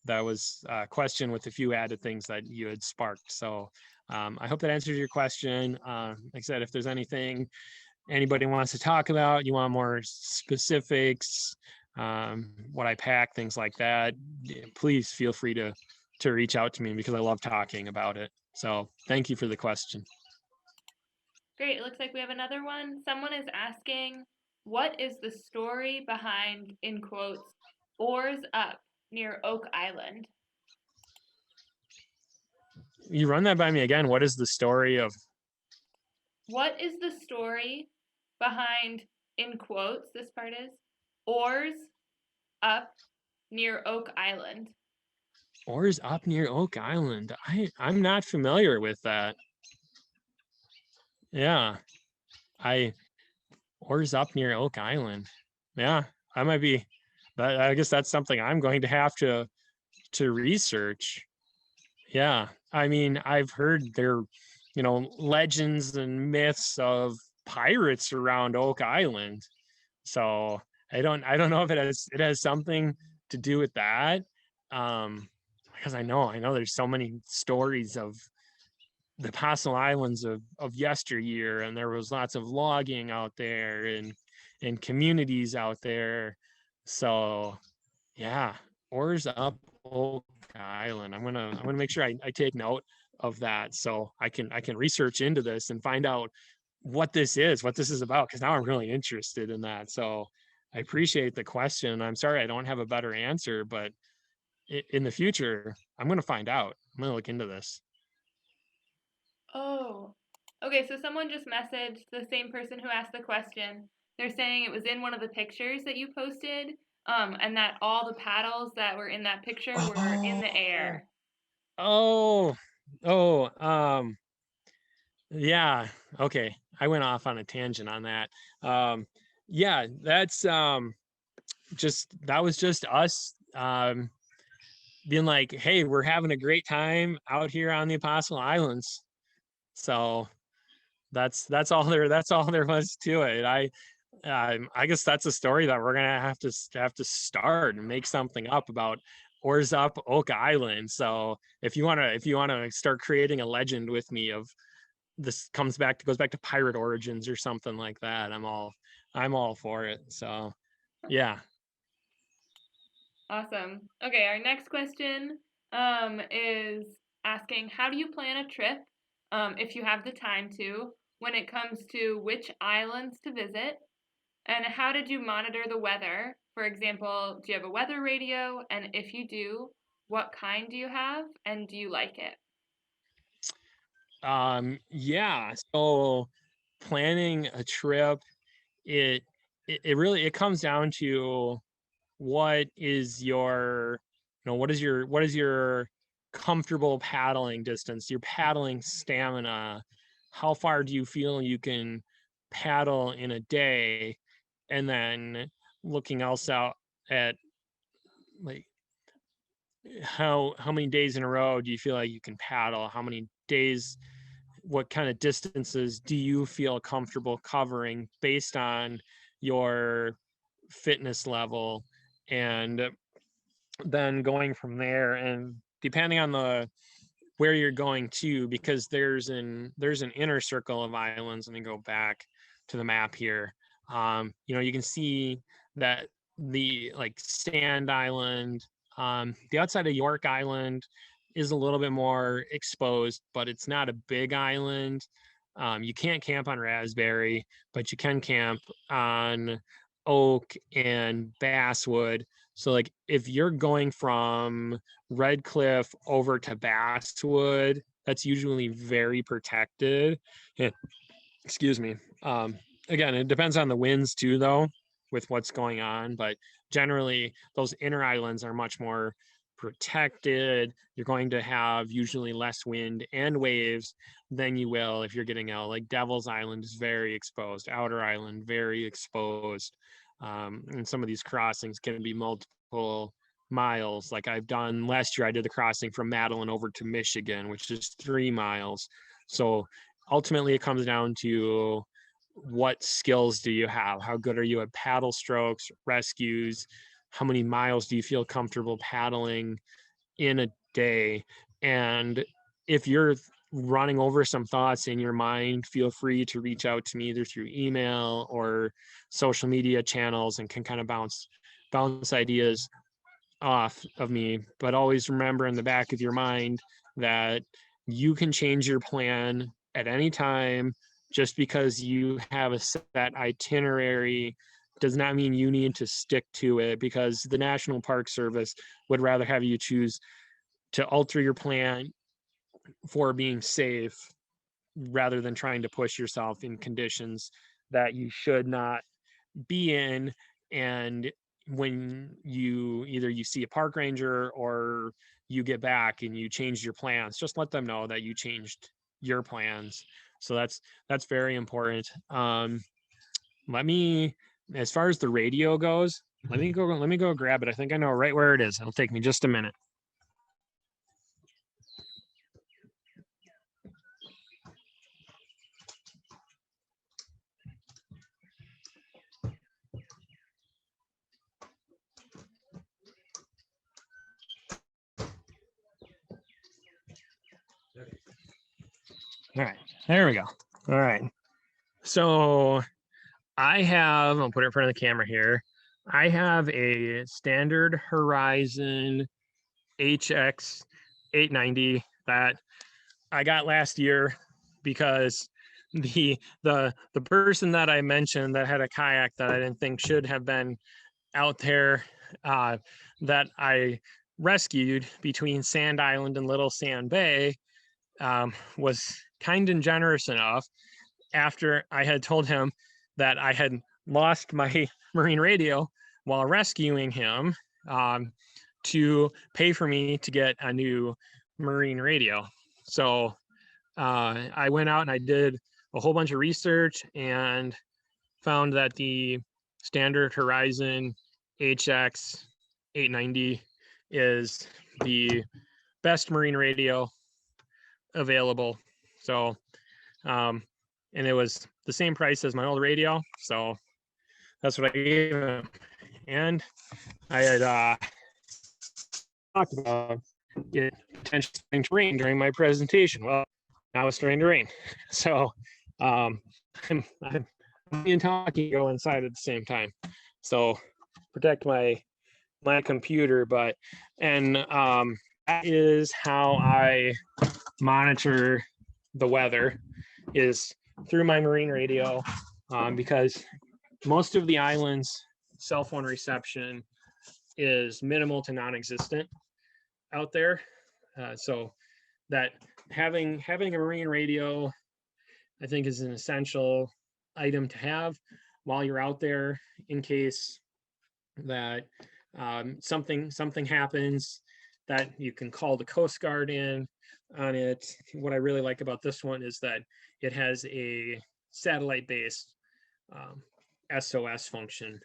B: that was a question with a few added things that you had sparked. So I hope that answers your question. Like I said, if there's anything anybody wants to talk about, you want more specifics, what I pack, things like that, please feel free to reach out to me, because I love talking about it. So thank you for the question.
A: Great. It looks like we have another one. Someone is asking, what is the story behind, in quotes, oars up near Oak Island?
B: You run that by me again. What is the story of?
A: What is the story behind, in quotes, this part is, oars up near Oak Island?
B: Oars up near Oak Island. I'm not familiar with that. Yeah, oars up near Oak Island. Yeah, I might be. I guess that's something I'm going to have to research. Yeah, I mean, I've heard there, legends and myths of pirates around Oak Island. So I don't know if it has something to do with that. Because I know there's so many stories of the Apostle Islands of yesteryear, and there was lots of logging out there and communities out there. So yeah, oars up Oak Island. I'm gonna make sure I take note of that. So I can research into this and find out what this is about, because now I'm really interested in that. So I appreciate the question. I'm sorry I don't have a better answer, but in the future, I'm going to find out. I'm going to look into this.
A: Oh, okay. So someone just messaged the same person who asked the question. They're saying it was in one of the pictures that you posted, and that all the paddles that were in that picture were in the
B: Oh,
A: air.
B: oh, oh, yeah. Okay. I went off on a tangent on that. Yeah, that's that was just us being like, hey, we're having a great time out here on the Apostle Islands. So that's all there was to it. I guess that's a story that we're gonna have to start and make something up about Oars Up Oak Island. So if you wanna start creating a legend with me of this goes back to pirate origins or something like that, I'm all for it. So yeah.
A: Awesome. Okay, our next question is asking, how do you plan a trip, if you have the time to, when it comes to which islands to visit? And how did you monitor the weather? For example, do you have a weather radio? And if you do, what kind do you have? And do you like it?
B: Yeah. So planning a trip, it it really it comes down to what is your what is your comfortable paddling distance, your paddling stamina, how far do you feel you can paddle in a day, and then looking also out at like how many days in a row do you feel like you can paddle, how many days, what kind of distances do you feel comfortable covering based on your fitness level, and then going from there. And depending on the where you're going to, because there's an inner circle of islands. Let me go back to the map here. You can see that the like Sand Island, the outside of York Island is a little bit more exposed, but it's not a big island. You can't camp on Raspberry, but you can camp on Oak and Basswood. So like if you're going from Red Cliff over to Basswood, that's usually very protected. And, excuse me. Again, it depends on the winds too, though, with what's going on. But generally, those inner islands are much more protected. You're going to have usually less wind and waves than you will if you're getting out. Like Devil's Island is very exposed, Outer Island very exposed. And some of these crossings can be multiple miles. Like I've done last year, I did the crossing from Madeline over to Michigan, which is 3 miles. So ultimately, it comes down to what skills do you have? How good are you at paddle strokes, rescues? How many miles do you feel comfortable paddling in a day? And if you're running over some thoughts in your mind, feel free to reach out to me either through email or social media channels, and can kind of bounce ideas off of me. But always remember in the back of your mind that you can change your plan at any time. Just because you have a set itinerary does not mean you need to stick to it, because the National Park Service would rather have you choose to alter your plan for being safe rather than trying to push yourself in conditions that you should not be in. And when you see a park ranger or you get back and you change your plans, just let them know that you changed your plans. So that's very important. Let me, as far as the radio goes, let me go grab it. I think I know right where it is. It'll take me just a minute. All right, there we go. All right. So I'll put it in front of the camera here. I have a standard Horizon HX 890 that I got last year because the person that I mentioned that had a kayak that I didn't think should have been out there, that I rescued between Sand Island and Little Sand Bay, was kind and generous enough after I had told him that I had lost my marine radio while rescuing him, to pay for me to get a new marine radio. So I went out and I did a whole bunch of research and found that the standard Horizon HX 890 is the best marine radio available. So, and it was the same price as my old radio. So that's what I gave him. And I had talked about it potentially starting to rain during my presentation. Well, now it's starting to rain. So I'm and talking go inside at the same time. So protect my computer, but that is how I monitor the weather, is through my marine radio, because most of the island's cell phone reception is minimal to non-existent out there. So that having a marine radio, I think, is an essential item to have while you're out there, in case that something happens, that you can call the Coast Guard in on it. What I really like about this one is that it has a satellite-based SOS function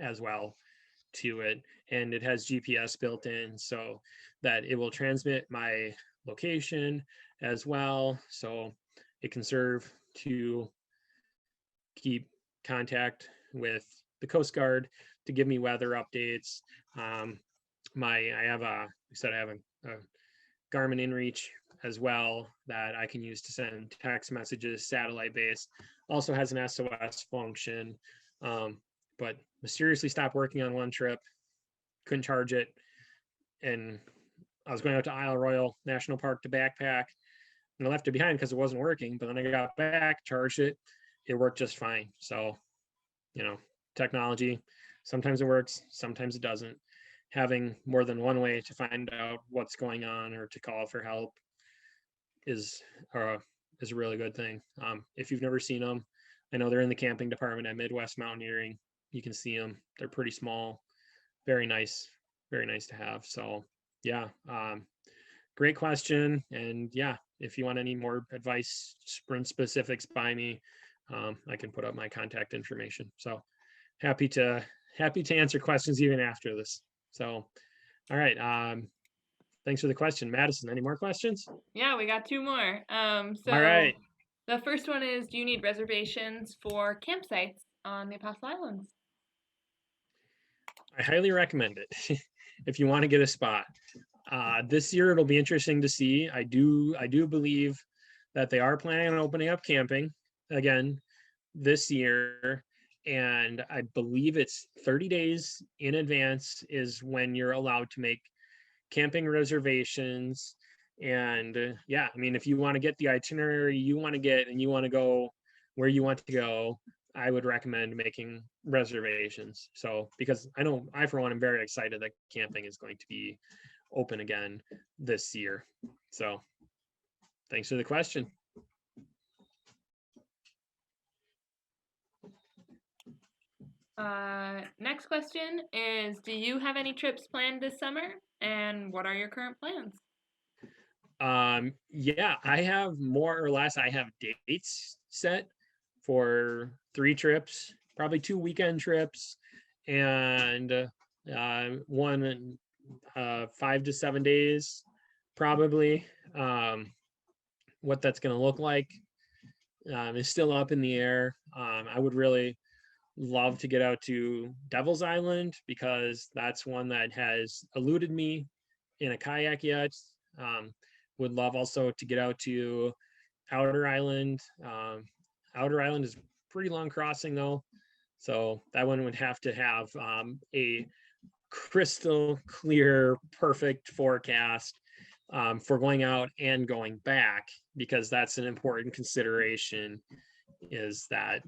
B: as well to it, and it has GPS built in so that it will transmit my location as well, so it can serve to keep contact with the Coast Guard to give me weather updates. I have a Garmin Inreach as well that I can use to send text messages, satellite based. Also has an SOS function, but mysteriously stopped working on one trip. Couldn't charge it, and I was going out to Isle Royale National Park to backpack, and I left it behind because it wasn't working. But then I got back, charged it, it worked just fine. So, technology, sometimes it works, sometimes it doesn't. Having more than one way to find out what's going on or to call for help is a really good thing. If you've never seen them, I know they're in the camping department at Midwest Mountaineering. You can see them. They're pretty small, very nice to have. So yeah, great question. And yeah, if you want any more advice, sprint specifics by me, I can put up my contact information. So happy to answer questions even after this. So, all right. Thanks for the question, Madison. Any more questions?
A: Yeah, we got two more.
B: All right.
A: The first one is, do you need reservations for campsites on the Apostle Islands?
B: I highly recommend it if you want to get a spot. This year it'll be interesting to see. I do believe that they are planning on opening up camping again this year, and I believe it's 30 days in advance is when you're allowed to make camping reservations. And yeah, I mean, if you want to get the itinerary you want to get and you want to go where you want to go, I would recommend making reservations. So, because I know I, for one, am very excited that camping is going to be open again this year. So thanks for the question.
A: Next question is, do you have any trips planned this summer, and what are your current plans?
B: Yeah, I have more or less, I have dates set for 3 trips, probably 2 weekend trips, and one 5 to 7 days, probably. What that's going to look like is still up in the air. I would really love to get out to Devil's Island because that's one that has eluded me in a kayak yet. Would love also to get out to Outer Island. Outer Island is pretty long crossing though, so that one would have to have a crystal clear, perfect forecast for going out and going back, because that's an important consideration, is that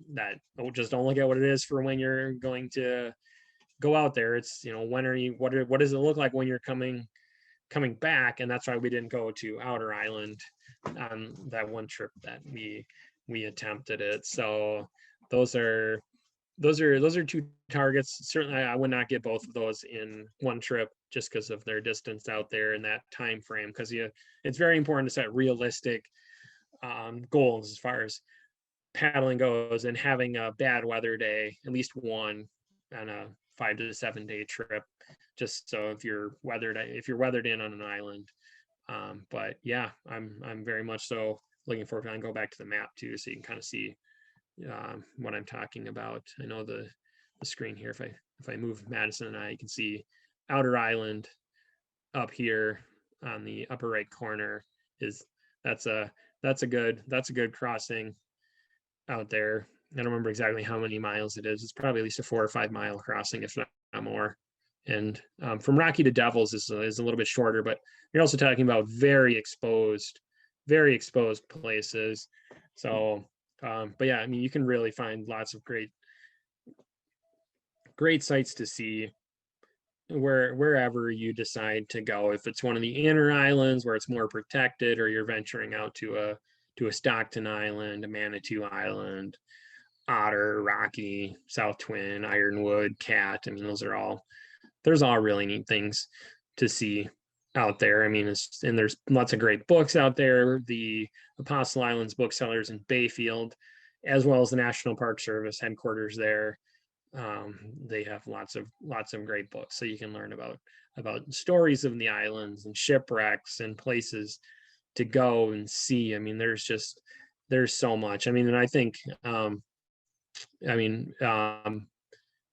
B: just don't look at what it is for when you're going to go out there. It's, when are you, what does it look like when you're coming back? And that's why we didn't go to Outer Island on that one trip that we attempted it. So those are two targets. Certainly I would not get both of those in one trip, just because of their distance out there and that time frame, because it's very important to set realistic goals as far as paddling goes, and having a bad weather day, at least one on a 5 to 7 day trip, just so if you're weathered in on an island. But yeah, I'm very much so looking forward to, and go back to the map too, so you can kind of see what I'm talking about. I know the screen here, if I move Madison and you can see Outer Island up here on the upper right corner. That's a good crossing out there. I don't remember exactly how many miles it is. It's probably at least a 4 or 5 mile crossing, if not more. And from Rocky to Devils is a little bit shorter, but you're also talking about very exposed places. So, but yeah, I mean, you can really find lots of great sights to see wherever you decide to go. If it's one of the inner islands where it's more protected, or you're venturing out to a Stockton Island, a Manitou Island, Otter, Rocky, South Twin, Ironwood, Cat. I mean, there's all really neat things to see out there. I mean, and there's lots of great books out there. The Apostle Islands booksellers in Bayfield, as well as the National Park Service headquarters there. They have lots of great books, so you can learn about stories of the islands and shipwrecks and places to go and see. I mean, there's so much. I mean, and I think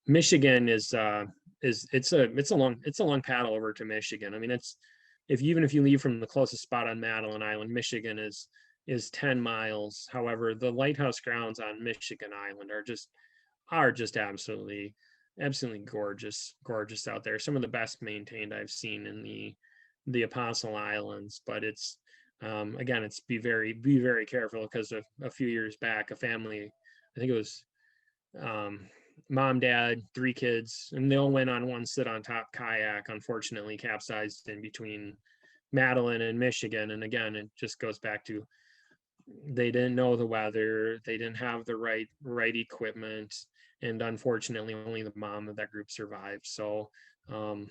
B: Michigan is it's a long paddle over to Michigan. I mean, even if you leave from the closest spot on Madeline Island, Michigan is 10 miles. However, the lighthouse grounds on Michigan Island are just absolutely gorgeous out there. Some of the best maintained I've seen in the Apostle Islands. But it's again, it's be very careful, because a few years back, a family, I think it was mom, dad, 3 kids, and they all went on one sit on top kayak, unfortunately capsized in between Madeline and Michigan. And again, it just goes back to, they didn't know the weather, they didn't have the right equipment, and unfortunately only the mom of that group survived. So I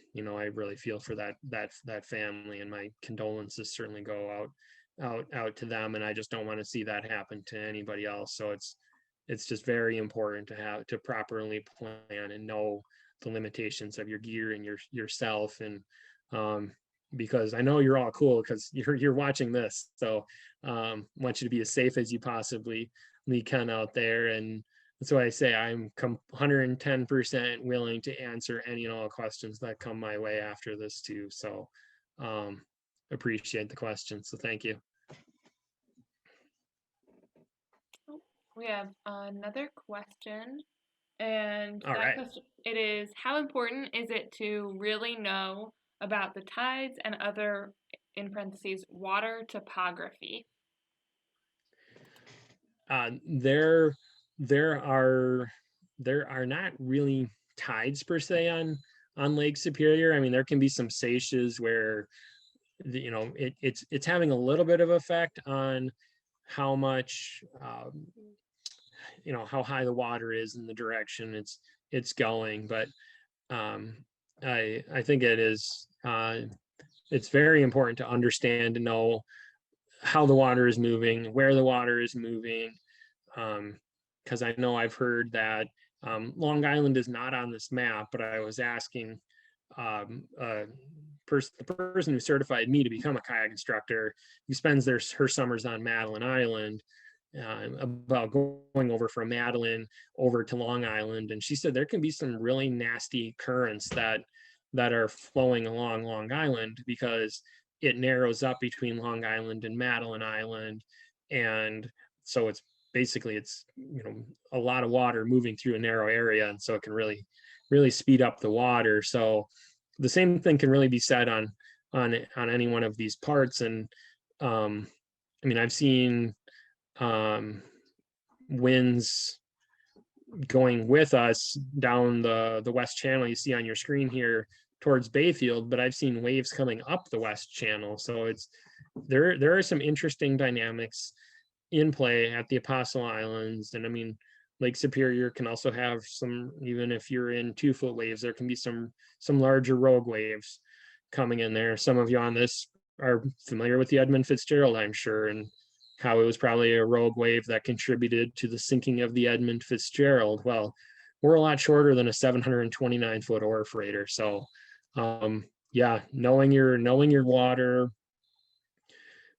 B: really feel for that family, and my condolences certainly go out to them, and I just don't want to see that happen to anybody else. So it's just very important to properly plan and know the limitations of your gear and yourself. And because I know you're all cool, because you're watching this, so want you to be as safe as you possibly can out there. And that's why I say I'm 110% willing to answer any and all questions that come my way after this too. So appreciate the question. So thank you.
A: We have another question, and
B: All
A: that
B: right.
A: question, it is, how important is it to really know about the tides and other, in parentheses, water topography?
B: There are not really tides per se on Lake Superior. I mean, there can be some seiches where it's having a little bit of effect on how much how high the water is in the direction it's going. But I think it's very important to understand, to know how the water is moving, where the water is moving, because I know I've heard that Long Island is not on this map, but I was asking the person who certified me to become a kayak instructor, who spends her summers on Madeline Island, about going over from Madeline over to Long Island. And she said there can be some really nasty currents that are flowing along Long Island, because it narrows up between Long Island and Madeline Island. And so it's basically a lot of water moving through a narrow area, and so it can really speed up the water. So the same thing can really be said on on any one of these parts. And I mean, I've seen winds going with us down the west channel you see on your screen here towards Bayfield, but I've seen waves coming up the west channel. So it's there are some interesting dynamics in play at the Apostle Islands. And I mean, Lake Superior can also have some, even if you're in 2-foot waves, there can be some larger rogue waves coming in there. Some of you on this are familiar with the Edmund Fitzgerald, I'm sure, and how it was probably a rogue wave that contributed to the sinking of the Edmund Fitzgerald. Well, we're a lot shorter than a 729-foot ore freighter. So yeah, knowing your water,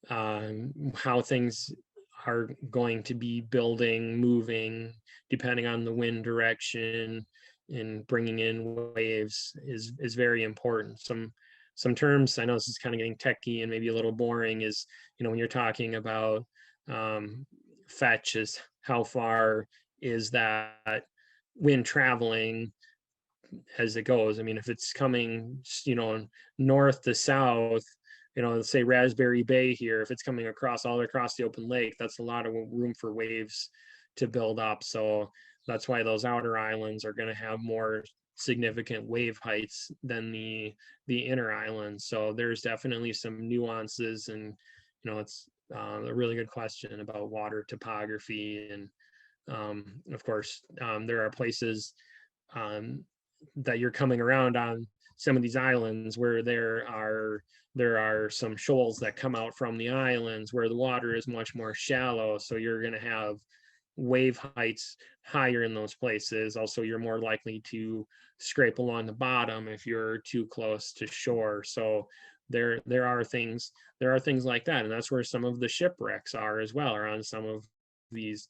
B: how things are going to be building, moving, depending on the wind direction, and bringing in waves is very important. Some terms, I know this is kind of getting techy and maybe a little boring, is, when you're talking about fetch, is how far is that wind traveling as it goes. I mean, if it's coming, north to south, let's say Raspberry Bay here, if it's coming all across the open lake, that's a lot of room for waves to build up. So that's why those outer islands are going to have more significant wave heights than the inner islands. So there's definitely some nuances, and it's a really good question about water topography. And of course, there are places that you're coming around on some of these islands where there are some shoals that come out from the islands where the water is much more shallow. So you're going to have wave heights higher in those places. Also, you're more likely to scrape along the bottom if you're too close to shore. So there are things like that. And that's where some of the shipwrecks are as well, are on some of these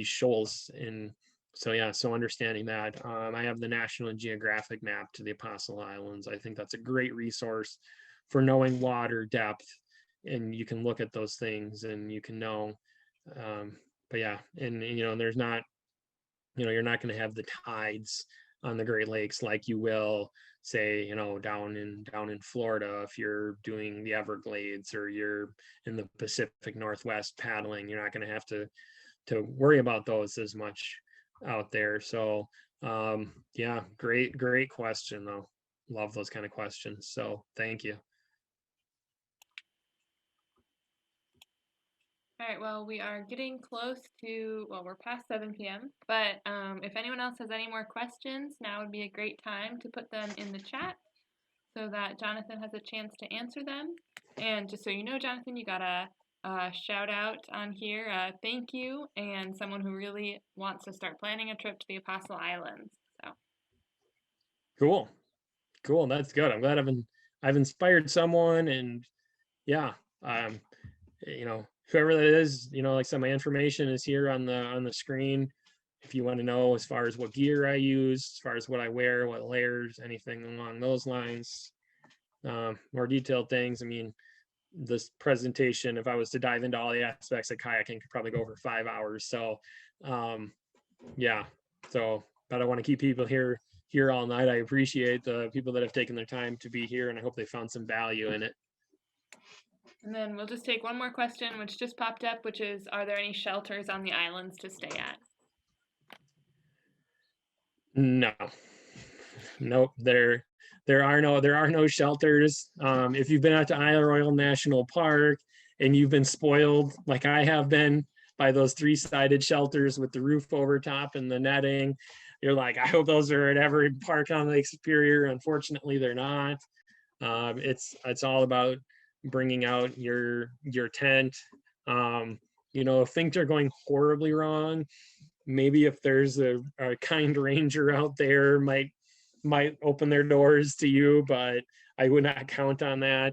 B: shoals. And so yeah, so understanding that, I have the National Geographic map to the Apostle Islands. I think that's a great resource for knowing water depth, and you can look at those things and you can know. But yeah, and there's not, you're not going to have the tides on the Great Lakes like you will, say, down in Florida. If you're doing the Everglades or you're in the Pacific Northwest paddling, you're not going to have to worry about those as much out there. So yeah, great question though. Love those kind of questions. So thank you.
A: All right, well, we are getting close to, well, we're past 7 p.m., but if anyone else has any more questions, now would be a great time to put them in the chat so that Jonathan has a chance to answer them. And just so you know, Jonathan, you got a shout out on here, thank you, and someone who really wants to start planning a trip to the Apostle Islands. So
B: Cool. That's good. I'm glad I've inspired someone. And yeah, whoever that is, like I said, my information is here on the screen. If you want to know as far as what gear I use, as far as what I wear, what layers, anything along those lines, more detailed things. I mean, this presentation, if I was to dive into all the aspects of kayaking, could probably go over 5 hours. So yeah, but I want to keep people here all night. I appreciate the people that have taken their time to be here, and I hope they found some value in it.
A: And then we'll just take one more question, which just popped up, which is, are there any shelters on the islands to stay at?
B: No, nope. There are no shelters. If you've been out to Isle Royale National Park and you've been spoiled like I have been by those 3-sided shelters with the roof over top and the netting, you're like, I hope those are at every park on Lake Superior. Unfortunately, they're not. It's all about bringing out your tent. If things are going horribly wrong, maybe if there's a kind ranger out there, might open their doors to you, but I would not count on that.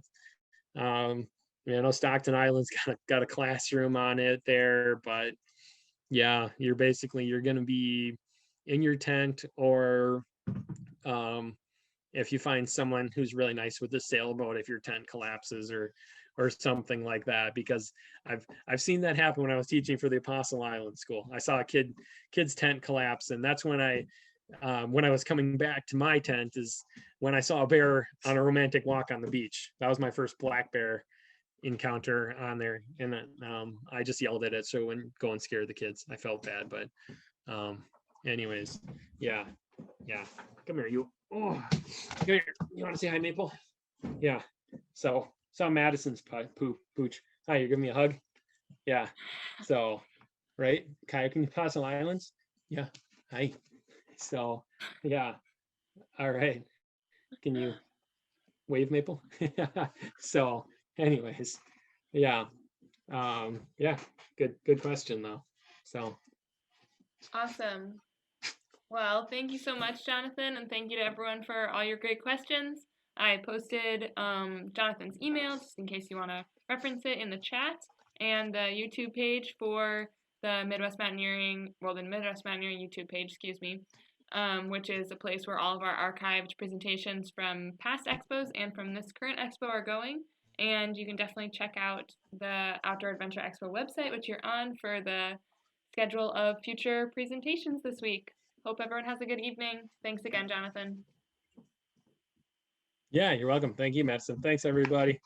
B: Stockton Island's got a classroom on it there, but yeah, you're going to be in your tent, or if you find someone who's really nice with the sailboat, if your tent collapses or something like that, because I've seen that happen when I was teaching for the Apostle Island School. I saw a kid's tent collapse, and that's when I when I was coming back to my tent is when I saw a bear on a romantic walk on the beach. That was my first black bear encounter on there, and I just yelled at it so it wouldn't go and scare the kids. I felt bad, but anyways, yeah. Come here, you. Oh, come here. You want to say hi, Maple? Yeah. So saw Madison's pooch. Hi, you're giving me a hug. Yeah. So, right, kayaking Fossil Islands. Yeah. Hi. So, yeah. All right. Can you wave, Maple? So, anyways, yeah. Yeah. Good question though. So.
A: Awesome. Well, thank you so much, Jonathan, and thank you to everyone for all your great questions. I posted Jonathan's email just in case you want to reference it in the chat, and the YouTube page for the Midwest Mountaineering YouTube page, excuse me, which is a place where all of our archived presentations from past expos and from this current expo are going. And you can definitely check out the Outdoor Adventure Expo website, which you're on, for the schedule of future presentations this week. Hope everyone has a good evening. Thanks again, Jonathan.
B: Yeah, you're welcome. Thank you, Madison. Thanks, everybody.